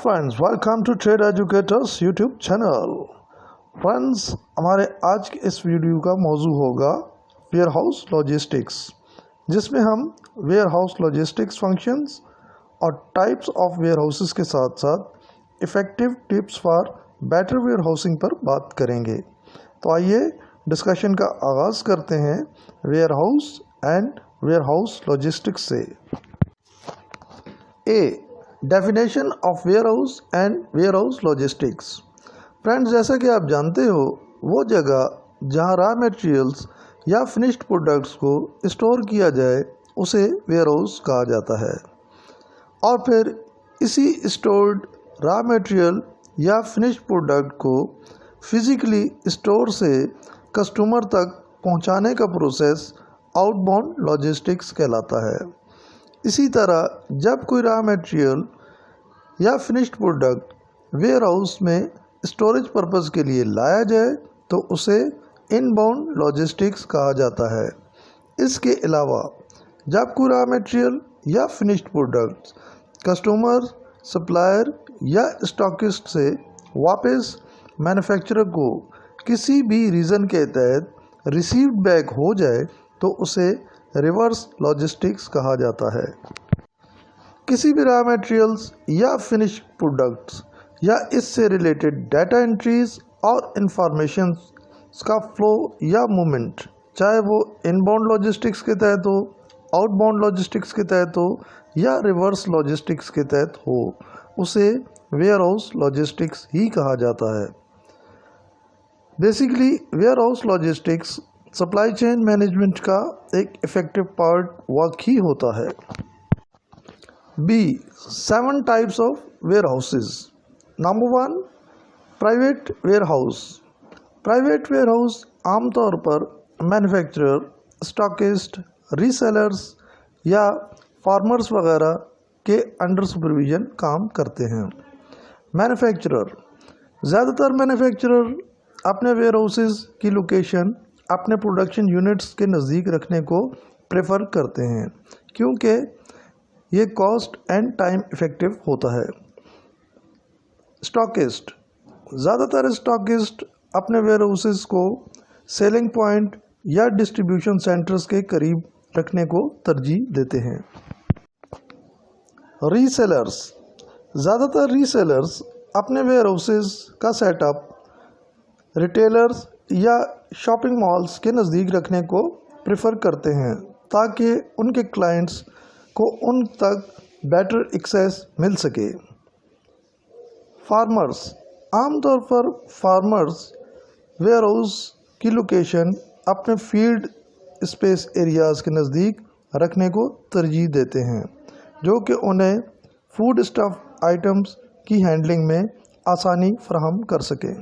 Friends, welcome to Trade Educators YouTube channel. Friends, हमारे आज के इस वीडियो का मौजू होगा वेयर हाउस लॉजिस्टिक्स, जिसमें हम वेयर हाउस लॉजिस्टिक्स फंक्शंस और टाइप्स ऑफ वेयर हाउसेस के साथ साथ effective tips for better warehousing पर बात करेंगे। तो आइए डिस्कशन का आगाज़ करते हैं warehouse and warehouse logistics से। Definition of warehouse and warehouse logistics. Friends, जैसा कि आप जानते हो, वो जगह जहां रॉ मटेरियल्स या फिनिश्ड प्रोडक्ट्स को स्टोर किया जाए उसे वेयर हाउस कहा जाता है, और फिर इसी स्टोर्ड रॉ मटेरियल या फिनिश्ड प्रोडक्ट को फिजिकली स्टोर से कस्टमर तक पहुंचाने का प्रोसेस आउटबाउंड लॉजिस्टिक्स कहलाता है। इसी तरह जब कोई रॉ मटेरियल या फिनिश्ड प्रोडक्ट वेयर हाउस में स्टोरेज पर्पस के लिए लाया जाए तो उसे इनबाउंड लॉजिस्टिक्स कहा जाता है। इसके अलावा जब कोई रॉ मटेरियल या फिनिश्ड प्रोडक्ट कस्टमर, सप्लायर या स्टॉकिस्ट से वापस मैन्युफैक्चरर को किसी भी रीज़न के तहत रिसीव्ड बैक हो जाए तो उसे रिवर्स लॉजिस्टिक्स कहा जाता है। किसी भी रॉ मटेरियल्स या फिनिश्ड प्रोडक्ट्स या इससे रिलेटेड डाटा एंट्रीज और इंफॉर्मेशन का फ्लो या मूवमेंट, चाहे वो इनबाउंड लॉजिस्टिक्स के तहत हो, आउटबाउंड लॉजिस्टिक्स के तहत हो या रिवर्स लॉजिस्टिक्स के तहत हो, उसे वेयर हाउस लॉजिस्टिक्स ही कहा जाता है। Basically warehouse logistics supply chain management का एक इफ़ेक्टिव पार्ट वर्क ही होता है। 7 types of warehouses. Number 1, private warehouse. Private warehouse आमतौर पर मैन्युफैक्चरर, स्टॉकिस्ट, रीसेलर्स या फार्मर्स वगैरह के अंडर सुपरविजन काम करते हैं। मैन्युफैक्चरर, ज़्यादातर मैन्युफैक्चरर अपने वेयर हाउसेस की लोकेशन अपने प्रोडक्शन यूनिट्स के नज़दीक रखने को प्रेफर करते हैं, क्योंकि ये कॉस्ट एंड टाइम इफ़ेक्टिव होता है। स्टॉकिस्ट, ज़्यादातर स्टॉकिस्ट अपने वेयर हाउसेस को सेलिंग पॉइंट या डिस्ट्रीब्यूशन सेंटर्स के करीब रखने को तरजीह देते हैं। रीसेलर्स, ज़्यादातर रीसेलर्स अपने वेयर हाउसेस का सेटअप रिटेलर्स या शॉपिंग मॉल्स के नज़दीक रखने को प्रेफर करते हैं, ताकि उनके क्लाइंट्स को उन तक बेटर एक्सेस मिल सके। फार्मर्स, आमतौर पर फार्मर्स वेयर हाउस की लोकेशन अपने फील्ड स्पेस एरियाज़ के नज़दीक रखने को तरजीह देते हैं, जो कि उन्हें फूड स्टफ आइटम्स की हैंडलिंग में आसानी फराहम कर सके।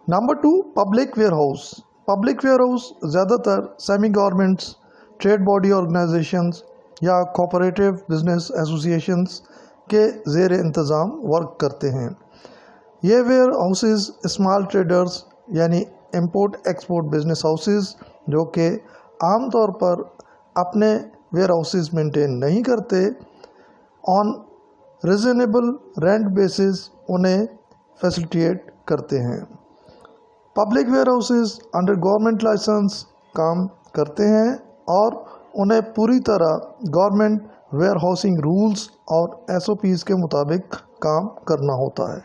Number 2, public warehouse. Public warehouse ज़्यादातर semi governments, trade body organisations या कोऑपरेटिव बिजनेस एसोसिएशंस के ज़ेर इंतज़ाम वर्क करते हैं। ये वेयर हाउसेस स्मॉल ट्रेडर्स यानी इंपोर्ट एक्सपोर्ट बिजनेस हाउसेस, जो कि आमतौर पर अपने वेयर हाउसेस मेंटेन नहीं करते, ऑन रीजनेबल रेंट बेसिस उन्हें फैसिलिटेट करते हैं। Public warehouses under government license काम करते हैं और उन्हें पूरी तरह गवर्नमेंट वेयर हाउसिंग रूल्स और SOPs के मुताबिक काम करना होता है।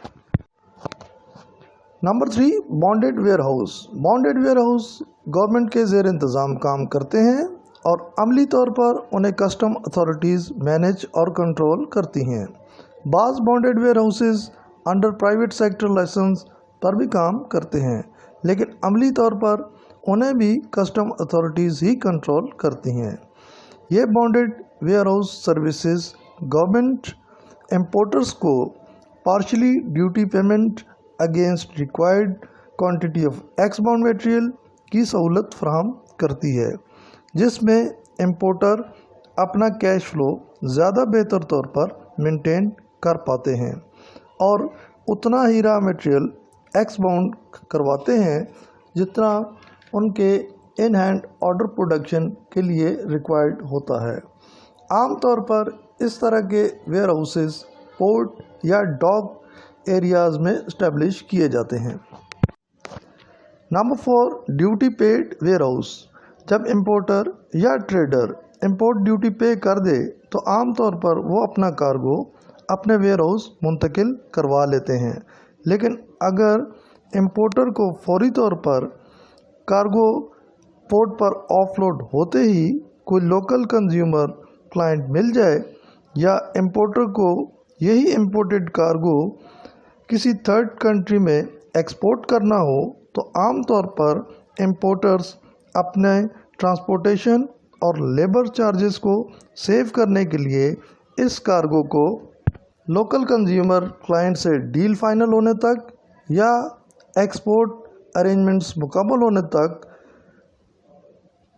Number 3, bonded warehouse. Bonded warehouse government के ज़ेर इंतज़ाम काम करते हैं और अमली तौर पर उन्हें कस्टम अथॉरिटीज़ मैनेज और कंट्रोल करती हैं। बाज़ bonded warehouses under private sector license पर भी काम करते हैं, लेकिन अमली तौर पर उन्हें भी कस्टम अथॉरिटीज़ ही कंट्रोल करती हैं। ये bonded warehouse services government importers को partially duty payment against required quantity of exbound material की सहूलत फराहम करती है, जिसमें इंपोर्टर अपना कैश फ्लो ज़्यादा बेहतर तौर पर मेंटेन कर पाते हैं और उतना ही रॉ मटेरियल एक्सबाउंड करवाते हैं जितना उनके इन हैंड ऑर्डर प्रोडक्शन के लिए रिक्वायर्ड होता है। आमतौर पर इस तरह के वेयर हाउसेस पोर्ट یا डॉक एरियाज़ में इस्टेब्लिश किए जाते हैं। Number 4, duty paid warehouse. जब इम्पोर्टर या ट्रेडर इम्पोर्ट ड्यूटी पे कर दे तो आमतौर पर वो अपना कार्गो अपने वेयर हाउस मुंतकिल करवा लेते हैं, लेकिन अगर इम्पोर्टर को फौरी तौर पर कार्गो पोर्ट पर ऑफलोड होते ही कोई लोकल कंज्यूमर क्लाइंट मिल जाए या इम्पोर्टर को यही इम्पोर्टेड कार्गो किसी थर्ड कंट्री में एक्सपोर्ट करना हो तो आमतौर पर इम्पोर्टर्स अपने ट्रांसपोर्टेशन और लेबर चार्जेस को सेव करने के लिए इस कार्गो को लोकल कंज्यूमर क्लाइंट से डील फाइनल होने तक या एक्सपोर्ट अरेंजमेंट्स मुकम्मल होने तक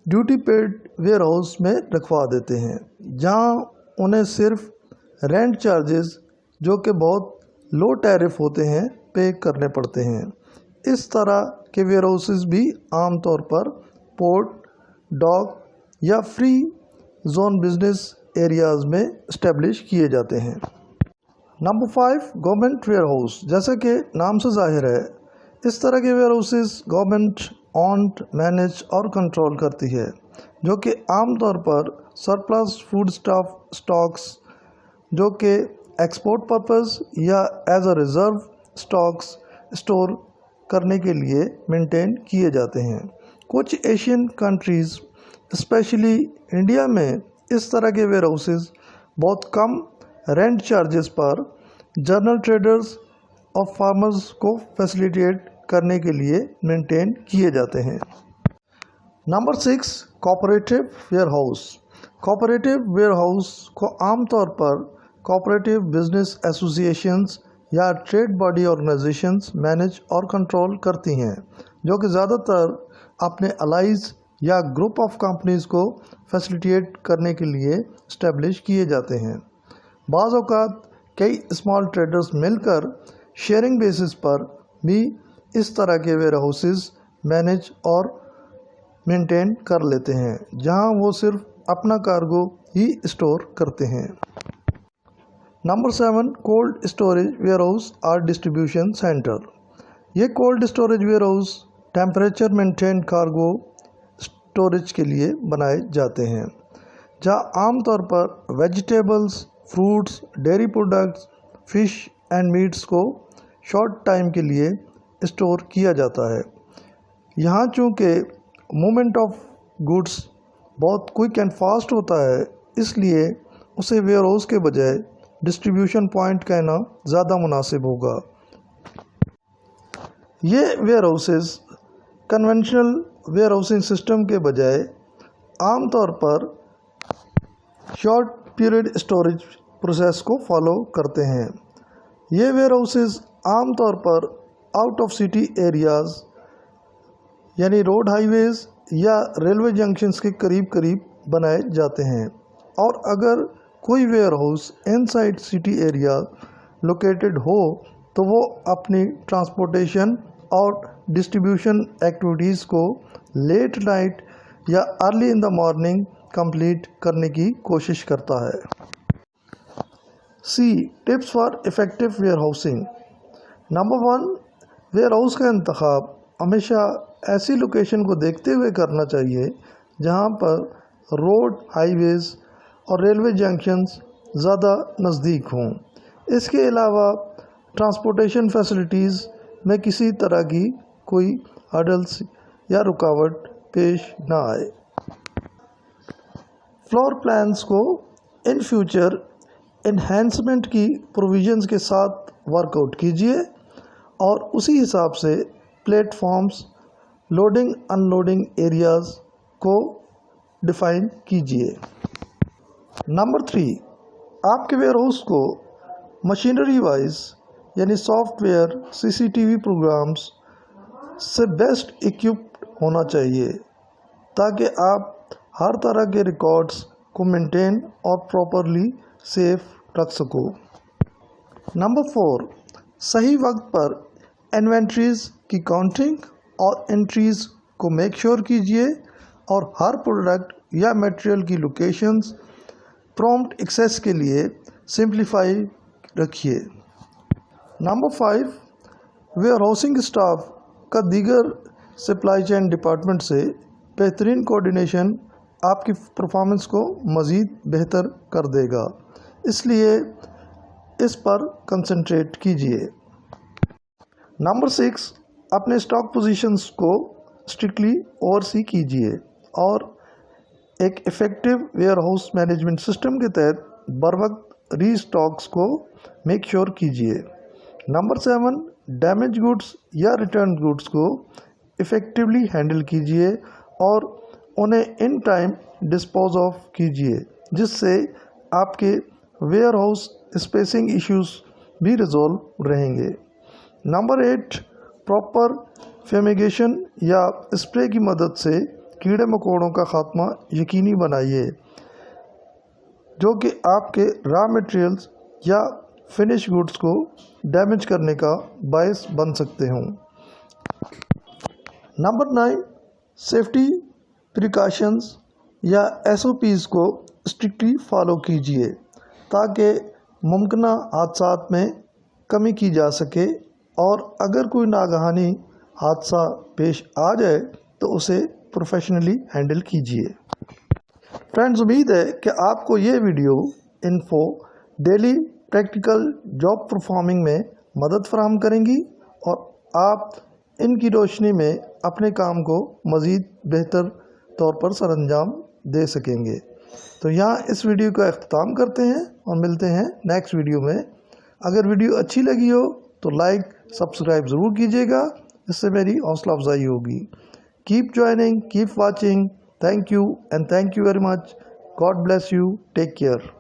ड्यूटी पेड वेयर हाउस में रखवा देते हैं, जहां उन्हें सिर्फ रेंट चार्जेस जो कि बहुत लो टैरिफ होते हैं पे करने पड़ते हैं। इस तरह के वेयर हाउसेस भी आमतौर पर पोर्ट, डॉक या फ्री जोन बिजनेस एरियाज़ में इस्टेब्लिश किए जाते हैं। Number 5, government warehouse. जैसा कि नाम से जाहिर है, इस तरह के warehouses government owned, manage और कंट्रोल करती है, जो कि आमतौर पर सरप्लस फूड स्टॉक्स जो कि एक्सपोर्ट पर्पस या as a reserve stocks store करने के लिए मेंटेन किए जाते हैं। कुछ एशियन कंट्रीज़ स्पेशली इंडिया में इस तरह के वेयर हाउसेस बहुत कम रेंट चार्जेस पर जनरल ट्रेडर्स और फार्मर्स को फैसिलिटेट करने के लिए मेंटेन किए जाते हैं। Number 6, cooperative warehouse. Cooperative warehouse को आमतौर पर कोऑपरेटिव बिजनेस एसोसिएशंस या ट्रेड बॉडी ऑर्गेनाइजेशंस मैनेज और कंट्रोल करती हैं, जो कि ज़्यादातर अपने अलाइज या ग्रुप ऑफ कंपनीज़ को फैसिलिटेट करने के लिए इस्टेब्लिश किए जाते हैं। बाज़ औक़ात कई स्मॉल ट्रेडर्स मिलकर शेयरिंग बेसिस पर भी इस तरह के वेयर हाउसेस मैनेज और मेंटेन कर लेते हैं, जहां वो सिर्फ अपना कार्गो ही स्टोर करते हैं। Number 7, cold storage warehouse और डिस्ट्रीब्यूशन सेंटर। ये cold storage warehouse temperature maintain cargo storage के लिए बनाए जाते हैं, जहां आमतौर पर vegetables, fruits, dairy products, fish and meats को शॉर्ट टाइम के लिए स्टोर किया जाता है। यहाँ चूँकि मूवमेंट ऑफ गुड्स बहुत क्विक एंड फास्ट होता है, इसलिए उसे वेयर हाउस के बजाय डिस्ट्रीब्यूशन पॉइंट कहना ज़्यादा मुनासिब होगा। ये warehouses conventional warehousing system के बजाय आमतौर पर शॉर्ट पीरियड स्टोरेज प्रोसेस को फॉलो करते हैं। ये वेयर हाउसेस आमतौर पर आउट ऑफ सिटी एरियाज़ यानी रोड, हाईवेज़ या रेलवे जंक्शंस के करीब करीब बनाए जाते हैं, और अगर कोई warehouse inside city area located हो तो वो अपनी ट्रांसपोर्टेशन और डिस्ट्रीब्यूशन एक्टिविटीज़ को लेट नाइट या early in the morning complete करने की कोशिश करता है। C, tips for effective warehousing. Number 1, warehouse का इंतखाब हमेशा ऐसी लोकेशन को देखते हुए करना चाहिए जहां पर रोड, हाईवेज़ और रेलवे जंक्शंस ज़्यादा नज़दीक हों। इसके अलावा ट्रांसपोर्टेशन फैसिलिटीज़ में किसी तरह की कोई हर्डल्स या रुकावट पेश ना आए। फ्लोर प्लान्स को इन फ्यूचर एनहेंसमेंट की प्रोविजंस के साथ वर्कआउट कीजिए और उसी हिसाब से प्लेटफॉर्म्स, लोडिंग अनलोडिंग एरियाज़ को डिफ़ाइन कीजिए। नंबर 3, आपके वेयर हाउस को मशीनरी वाइज यानी सॉफ्टवेयर, सीसीटीवी प्रोग्राम्स से बेस्ट इक्विप्ड होना चाहिए ताकि आप हर तरह के रिकॉर्ड्स को मेंटेन और प्रॉपरली सेफ रख सको। नंबर 4, सही वक्त पर इन्वेंट्रीज की काउंटिंग और एंट्रीज को मेक श्योर कीजिए और हर प्रोडक्ट या मटेरियल की लोकेशंस प्रॉम्प्ट एक्सेस के लिए सिंप्लीफाई रखिए। नंबर 5, वेयर हाउसिंग स्टाफ का दीगर सप्लाई चेन डिपार्टमेंट से बेहतरीन कोऑर्डिनेशन आपकी परफॉर्मेंस को मज़ीद बेहतर कर देगा, इसलिए इस पर कंसंट्रेट कीजिए। नंबर 6, अपने स्टॉक पोजीशंस को स्ट्रिक्टली ओवरसी कीजिए और एक इफ़ेक्टिव वेयरहाउस मैनेजमेंट सिस्टम के तहत बर वक्त रीस्टॉक्स को मेक श्योर कीजिए। नंबर 7, डैमेज गुड्स या रिटर्न गुड्स को इफ़ेक्टिवली हैंडल कीजिए और उन्हें इन टाइम डिस्पोज ऑफ कीजिए, जिससे आपके वेयरहाउस स्पेसिंग इश्यूज भी रिजॉल्व रहेंगे। नंबर 8, प्रॉपर फ्यूमिगेशन या स्प्रे की मदद से कीड़े मकोड़ों का खात्मा यकीनी बनाइए, जो कि आपके रॉ मटेरियल्स या फिनिश गुड्स को डैमेज करने का बायस बन सकते हों। नंबर 9, सेफ्टी प्रिकॉशंस या SOPs को स्ट्रिक्टली फॉलो कीजिए ताकि मुमकिन हादसात में कमी की जा सके और अगर कोई नागहानी हादसा पेश आ जाए तो उसे प्रोफेशनली हैंडल कीजिए। फ्रेंड्स, उम्मीद है कि आपको ये video info daily practical job performing में मदद फराहम करेंगी और आप इनकी रोशनी में अपने काम को मज़ीद बेहतर तौर पर सरअंजाम दे सकेंगे। तो यहाँ इस वीडियो का अख्ताम करते हैं और मिलते हैं नेक्स्ट वीडियो में। अगर वीडियो अच्छी लगी हो तो लाइक सब्सक्राइब ज़रूर कीजिएगा, इससे मेरी हौसला अफजाई होगी। Keep joining, keep watching, thank you and thank you very much. God bless you, take care.